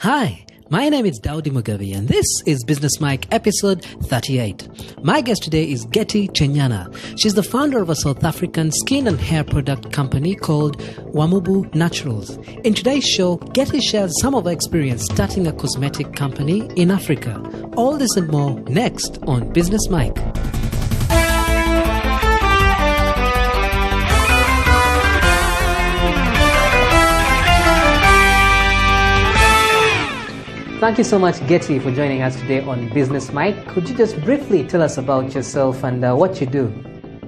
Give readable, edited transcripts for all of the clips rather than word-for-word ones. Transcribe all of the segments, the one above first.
Hi, my name is Daudi Mugabe and this is Business Mike episode 38. My guest today is Getty Choenyana. She's the founder of a South African skin and hair product company called Oamobu Naturals. In today's show, Getty shares some of her experience starting a cosmetic company in Africa. All this and more next on Business Mike. Thank you so much, Getty, for joining us today on Business Mike. Could you just briefly tell us about yourself and what you do?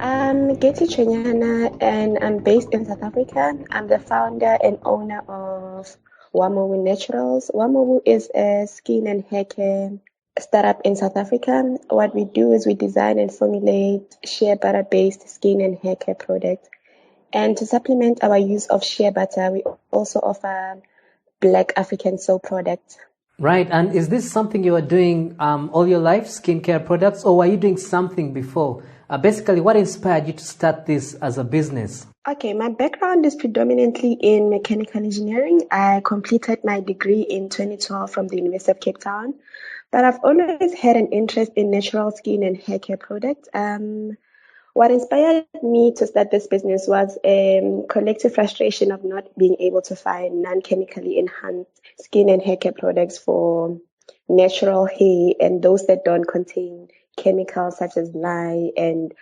I'm Getty Choenyana and I'm based in South Africa. I'm the founder and owner of Oamobu Naturals. Oamobu is a skin and hair care startup in South Africa. What we do is we design and formulate shea butter-based skin and hair care products. And to supplement our use of shea butter, we also offer Black African soap products. Right, and is this something you are doing all your life, skincare products, or were you doing something before? Basically, what inspired you to start this as a business? Okay, my background is predominantly in mechanical engineering. I completed my degree in 2012 from the University of Cape Town, but I've always had an interest in natural skin and hair care products. What inspired me to start this business was a collective frustration of not being able to find non-chemically enhanced skin and hair care products for natural hair and those that don't contain chemicals such as lye and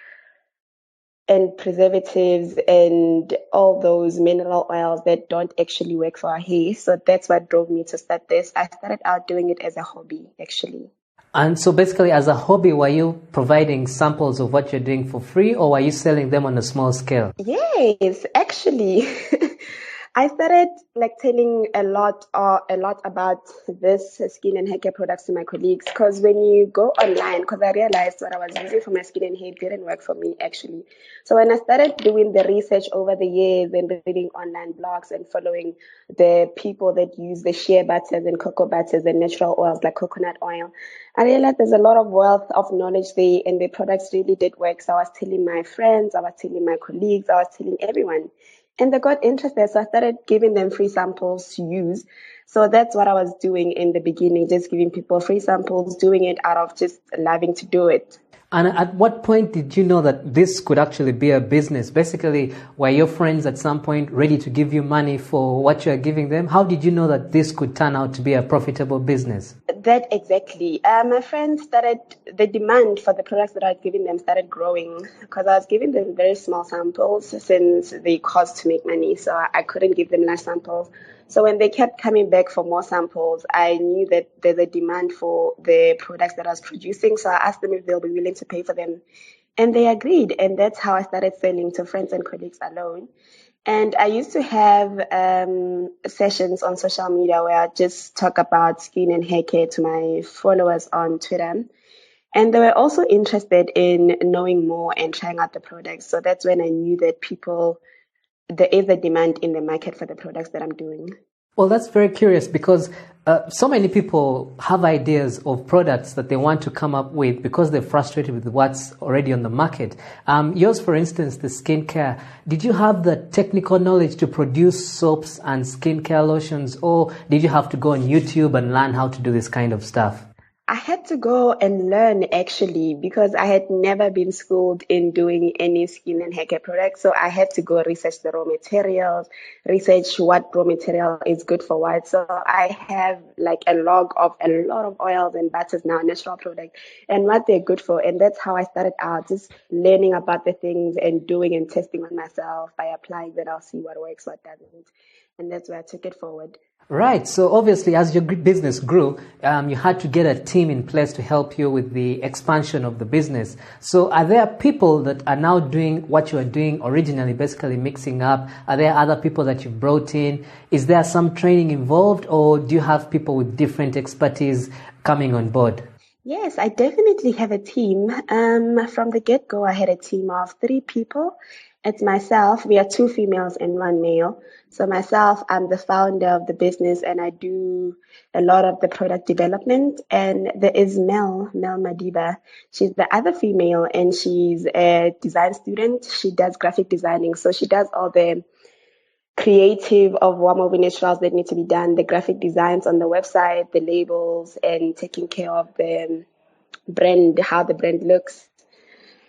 preservatives and all those mineral oils that don't actually work for our hair. So that's what drove me to start this. I started out doing it as a hobby, actually. And so basically, as a hobby, were you providing samples of what you're doing for free, or were you selling them on a small scale? Yes, actually. I started telling a lot about this skin and hair care products to my colleagues, because when you go online, because I realized what I was using for my skin and hair didn't work for me actually. So when I started doing the research over the years and reading online blogs and following the people that use the shea butters and cocoa butters and natural oils like coconut oil, I realized there's a lot of wealth of knowledge there and the products really did work. So I was telling my friends, I was telling my colleagues, I was telling everyone. And they got interested, so I started giving them free samples to use. So that's what I was doing in the beginning, just giving people free samples, doing it out of just loving to do it. And at what point did you know that this could actually be a business? Basically, were your friends at some point ready to give you money for what you are giving them? How did you know that this could turn out to be a profitable business? That exactly. My friends the demand for the products that I was giving them started growing because I was giving them very small samples since they cost to make money. So I couldn't give them large samples. So when they kept coming back for more samples, I knew that there's a demand for the products that I was producing. So I asked them if they'll be willing to pay for them. And they agreed. And that's how I started selling to friends and colleagues alone. And I used to have sessions on social media where I just talk about skin and hair care to my followers on Twitter. And they were also interested in knowing more and trying out the products. So that's when I knew that there is a demand in the market for the products that I'm doing. Well, that's very curious because so many people have ideas of products that they want to come up with because they're frustrated with what's already on the market. Yours, for instance, the skincare. Did you have the technical knowledge to produce soaps and skincare lotions, or did you have to go on YouTube and learn how to do this kind of stuff? I had to go and learn actually because I had never been schooled in doing any skin and hair care products. So I had to go research the raw materials, research what raw material is good for what. So I have a log of a lot of oils and butters now, natural products, and what they're good for. And that's how I started out, just learning about the things and doing and testing on myself. By applying that, I'll see what works, what doesn't. And that's where I took it forward. Right. So obviously, as your business grew, you had to get a team in place to help you with the expansion of the business. So are there people that are now doing what you are doing originally, basically mixing up? Are there other people that you've brought in? Is there some training involved, or do you have people with different expertise coming on board? Yes, I definitely have a team. From the get-go, I had a team of 3 people. It's myself. We are 2 females and 1 male. So myself, I'm the founder of the business and I do a lot of the product development. And there is Mel Madiba. She's the other female and she's a design student. She does graphic designing. So she does all the creative of Oamobu Naturals that need to be done, the graphic designs on the website, the labels, and taking care of the brand, how the brand looks.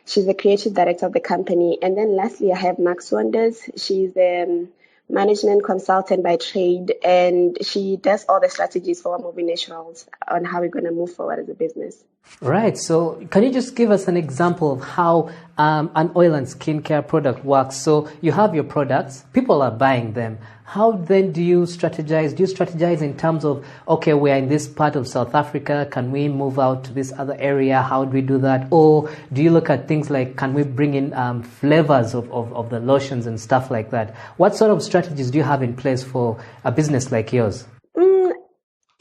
She's the creative director of the company. And then lastly, I have Max Wonders. She's the management consultant by trade, and she does all the strategies for Oamobu Naturals on how we're going to move forward as a business. Right. So can you just give us an example of how an oil and skincare product works? So you have your products, people are buying them. How then do you strategize? Do you strategize in terms of, okay, we're in this part of South Africa, can we move out to this other area? How do we do that? Or do you look at things like, can we bring in flavors of the lotions and stuff like that? What sort of strategies do you have in place for a business like yours?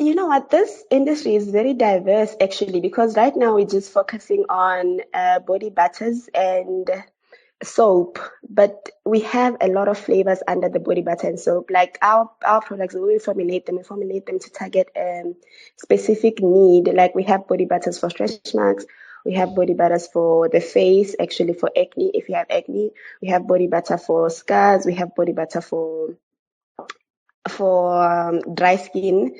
You know what? This industry is very diverse, actually, because right now we're just focusing on body butters and soap, but we have a lot of flavors under the body butter and soap. Like our products, we formulate them to target a specific need. Like we have body butters for stretch marks. We have body butters for the face, actually for acne. If you have acne, we have body butter for scars. We have body butter for dry skin.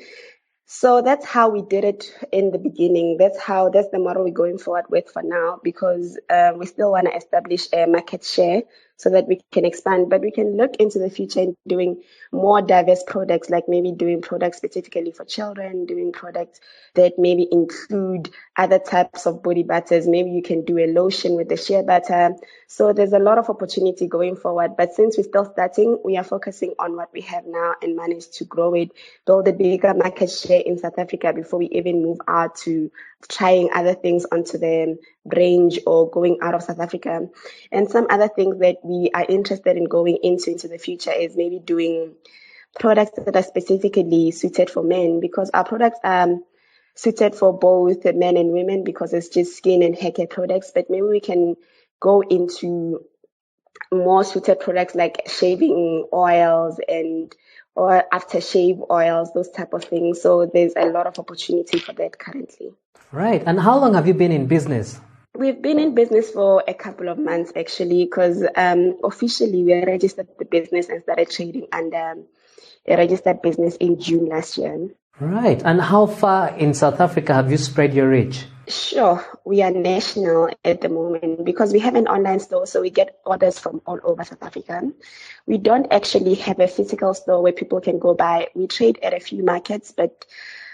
So that's how we did it in the beginning. That's the model we're going forward with for now, because we still want to establish a market share so that we can expand. But we can look into the future in doing more diverse products, like maybe doing products specifically for children, doing products that maybe include other types of body butters. Maybe you can do a lotion with the shea butter. So there's a lot of opportunity going forward. But since we're still starting, we are focusing on what we have now and manage to grow it, build a bigger market share in South Africa before we even move out to trying other things onto the range or going out of South Africa. And some other things that we are interested in going into the future is maybe doing products that are specifically suited for men, because our products are suited for both men and women because it's just skin and hair care products. But maybe we can go into more suited products like shaving oils or aftershave oils, those type of things. So there's a lot of opportunity for that currently. Right. And how long have you been in business? We've been in business for a couple of months, actually, because officially we registered the business and started trading under a registered business in June last year. Right. And how far in South Africa have you spread your reach? Sure. We are national at the moment because we have an online store, so we get orders from all over South Africa. We don't actually have a physical store where people can go buy. We trade at a few markets, but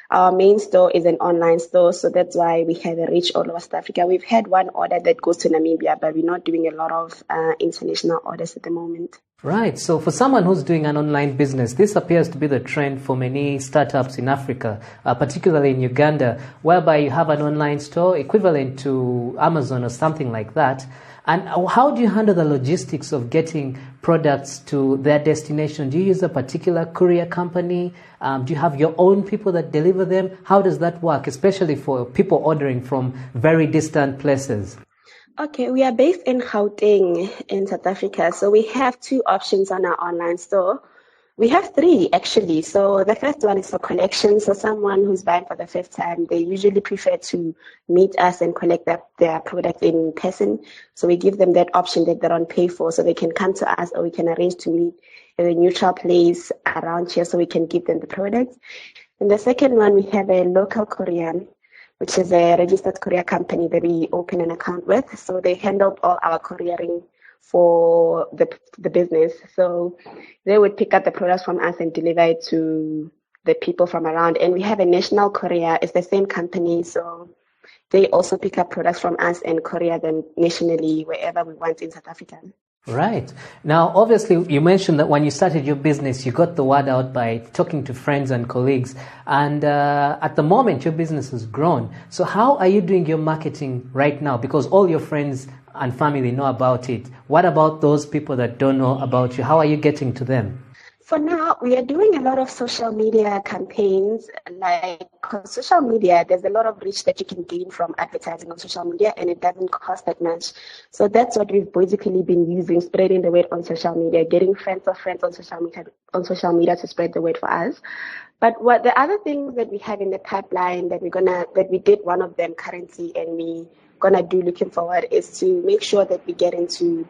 our main store is an online store, so that's why we have a reach all over South Africa. We've had one order that goes to Namibia, but we're not doing a lot of international orders at the moment. Right. So for someone who's doing an online business, this appears to be the trend for many startups in Africa, particularly in Uganda, whereby you have an online store equivalent to Amazon or something like that. And how do you handle the logistics of getting products to their destination? Do you use a particular courier company? Do you have your own people that deliver them? How does that work, especially for people ordering from very distant places? Okay, we are based in Gauteng in South Africa. So we have two options on our online store. We have three, actually. So the first one is for collection. So someone who's buying for the first time, they usually prefer to meet us and collect their product in person. So we give them that option that they don't pay for. So they can come to us or we can arrange to meet at a neutral place around here so we can give them the product. And the second one, we have a local courier, which is a registered courier company that we open an account with. So they handled all our couriering for the business. So they would pick up the products from us and deliver it to the people from around. And we have a national courier. It's the same company. So they also pick up products from us and courier them nationally wherever we want in South Africa. Right. Now, obviously, you mentioned that when you started your business, you got the word out by talking to friends and colleagues. And at the moment, your business has grown. So how are you doing your marketing right now? Because all your friends and family know about it. What about those people that don't know about you? How are you getting to them? For now, we are doing a lot of social media campaigns. Like on social media, there's a lot of reach that you can gain from advertising on social media, and it doesn't cost that much. So that's what we've basically been using, spreading the word on social media, getting friends of friends on social media to spread the word for us. But what the other things that we have in the pipeline that we did one of them currently, and we gonna do looking forward is to make sure that we get into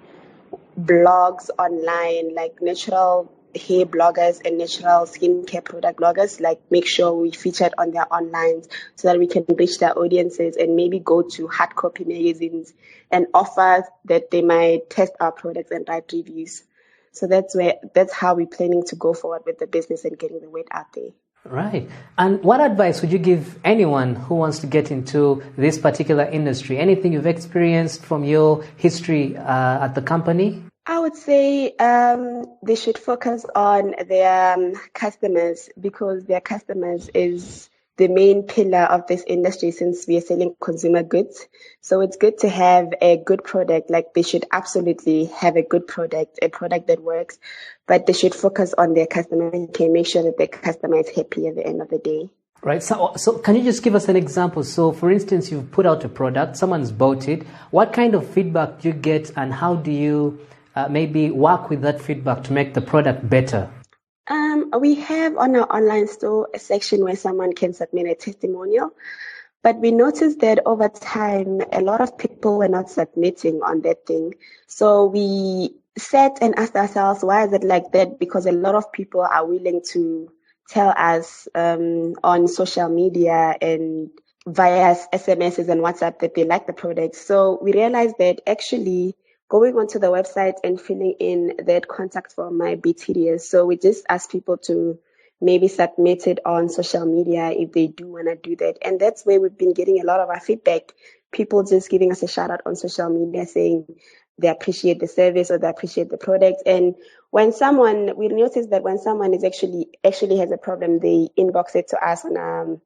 blogs online, like natural hair bloggers and natural skincare product bloggers, like make sure we featured on their online so that we can reach their audiences and maybe go to hard copy magazines and offer that they might test our products and write reviews. So that's how we're planning to go forward with the business and getting the word out there. Right. And what advice would you give anyone who wants to get into this particular industry? Anything you've experienced from your history at the company? I would say they should focus on their customers, because their customers is the main pillar of this industry, since we are selling consumer goods. So it's good to have a good product. Like, they should absolutely have a good product, a product that works, but they should focus on their customer and can make sure that their customer is happy at the end of the day. Right. So can you just give us an example? So, for instance, you've put out a product, someone's bought it. What kind of feedback do you get, and how do you maybe work with that feedback to make the product better? We have on our online store a section where someone can submit a testimonial, but we noticed that over time, a lot of people were not submitting on that thing. So we sat and asked ourselves, why is it like that? Because a lot of people are willing to tell us on social media and via SMSs and WhatsApp that they like the product. So we realized that actually going onto the website and filling in that contact form might be tedious. So we just ask people to maybe submit it on social media if they do want to do that. And that's where we've been getting a lot of our feedback. People just giving us a shout out on social media saying they appreciate the service or they appreciate the product. And we notice that when someone is actually has a problem, they inbox it to us on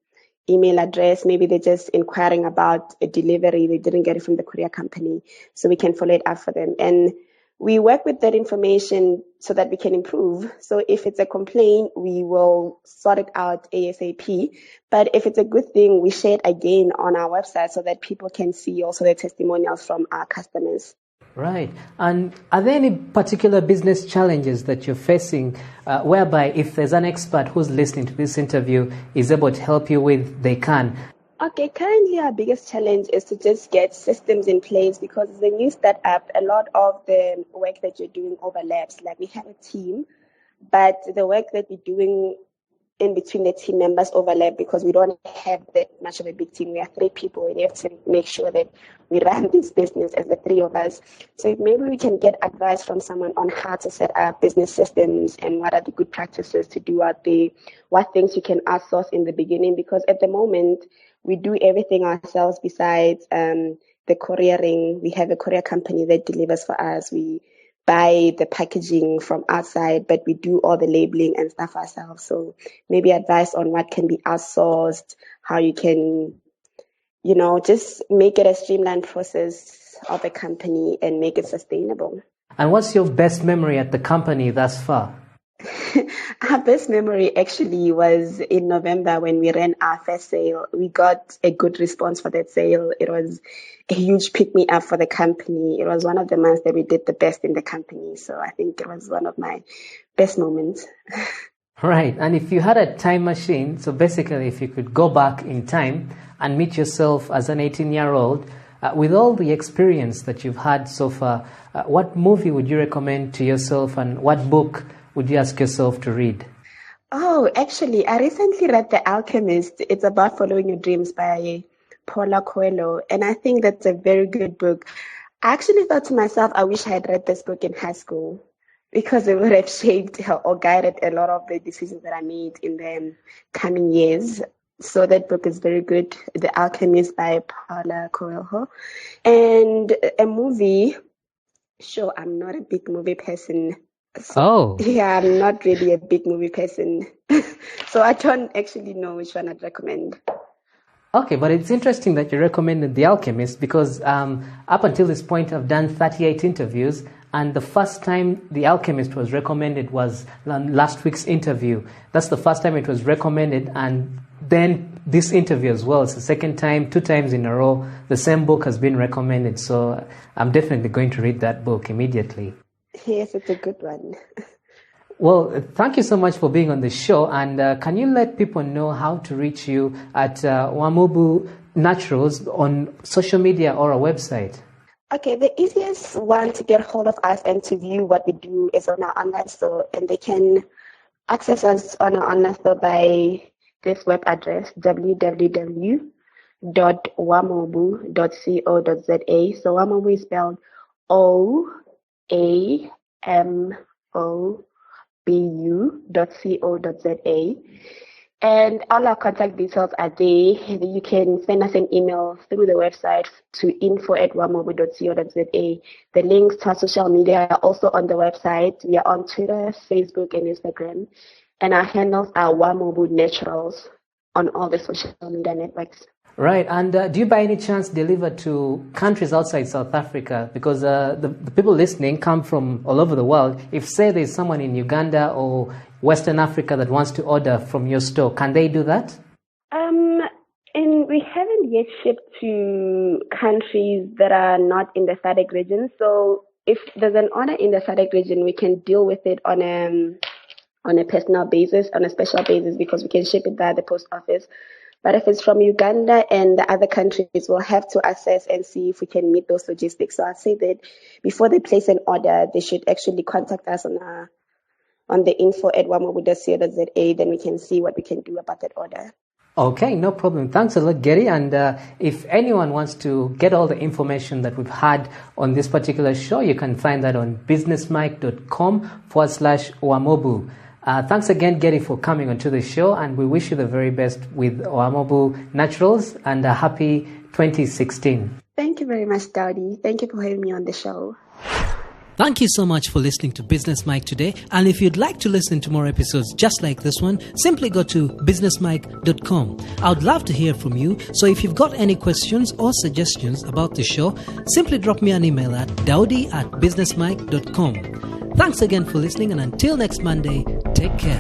email address. Maybe they're just inquiring about a delivery. They didn't get it from the courier company. So we can follow it up for them. And we work with that information so that we can improve. So if it's a complaint, we will sort it out ASAP. But if it's a good thing, we share it again on our website so that people can see also the testimonials from our customers. Right. And are there any particular business challenges that you're facing whereby if there's an expert who's listening to this interview is able to help you with, they can? Okay, currently our biggest challenge is to just get systems in place, because as a new startup, a lot of the work that you're doing overlaps. Like, we have a team, but the work that we're doing in between the team members overlap because we don't have that much of a big team. We are 3 people and we have to make sure that we run this business as the 3 of us. So if maybe we can get advice from someone on how to set up business systems and what are the good practices to do out there, what things you can outsource in the beginning, because at the moment we do everything ourselves besides the couriering. We have a courier company that delivers for us. We buy the packaging from outside, but we do all the labeling and stuff ourselves. So maybe advice on what can be outsourced, how you can, just make it a streamlined process of a company and make it sustainable. And what's your best memory at the company thus far? Our best memory actually was in November when we ran our first sale. We got a good response for that sale. It was a huge pick-me-up for the company. It was one of the months that we did the best in the company. So I think it was one of my best moments. Right. And if you had a time machine, so basically if you could go back in time and meet yourself as an 18-year-old, with all the experience that you've had so far, what movie would you recommend to yourself, and what book would you ask yourself to read? Oh, actually, I recently read The Alchemist. It's about following your dreams by Paulo Coelho, and I think that's a very good book. I actually thought to myself, I wish I had read this book in high school, because it would have shaped or guided a lot of the decisions that I made in the coming years. So that book is very good, The Alchemist by Paulo Coelho. And a movie, sure, I'm not a big movie person. Yeah, I'm not really a big movie person. So I don't actually know which one I'd recommend. Okay, but it's interesting that you recommended The Alchemist, because up until this point I've done 38 interviews, and the first time The Alchemist was recommended was last week's interview. That's the first time it was recommended, and then this interview as well. It's the second time, 2 times in a row, the same book has been recommended. So I'm definitely going to read that book immediately. Yes, it's a good one. Well, thank you so much for being on the show. And can you let people know how to reach you at Oamobu Naturals on social media or a website? Okay, the easiest one to get hold of us and to view what we do is on our online store, and they can access us on our online store by this web address, www.oamobu.co.za. So Oamobu is spelled OAMOBU.co.za. And all our contact details are there. You can send us an email through the website to info@oamobu.co.za. The links to our social media are also on the website. We are on Twitter, Facebook, and Instagram. And our handles are Oamobu Naturals on all the social media networks. Right, and do you by any chance deliver to countries outside South Africa? Because the people listening come from all over the world. If, say, there's someone in Uganda or Western Africa that wants to order from your store, can they do that? And we haven't yet shipped to countries that are not in the SADC region. So if there's an order in the SADC region, we can deal with it on a personal basis, on a special basis, because we can ship it via the post office. But if it's from Uganda and the other countries, we'll have to assess and see if we can meet those logistics. So I'd say that before they place an order, they should actually contact us on the info@oamobu.co.za. Then we can see what we can do about that order. Okay, no problem. Thanks a lot, Getty. And if anyone wants to get all the information that we've had on this particular show, you can find that on businessmike.com/Oamobu. Thanks again, Getty, for coming onto the show, and we wish you the very best with Oamobu Naturals, and a happy 2016. Thank you very much, Dowdy. Thank you for having me on the show. Thank you so much for listening to Business Mike today. And if you'd like to listen to more episodes just like this one, simply go to businessmike.com. I would love to hear from you. So if you've got any questions or suggestions about the show, simply drop me an email at dowdy@businessmike.com. Thanks again for listening, and until next Monday, take care.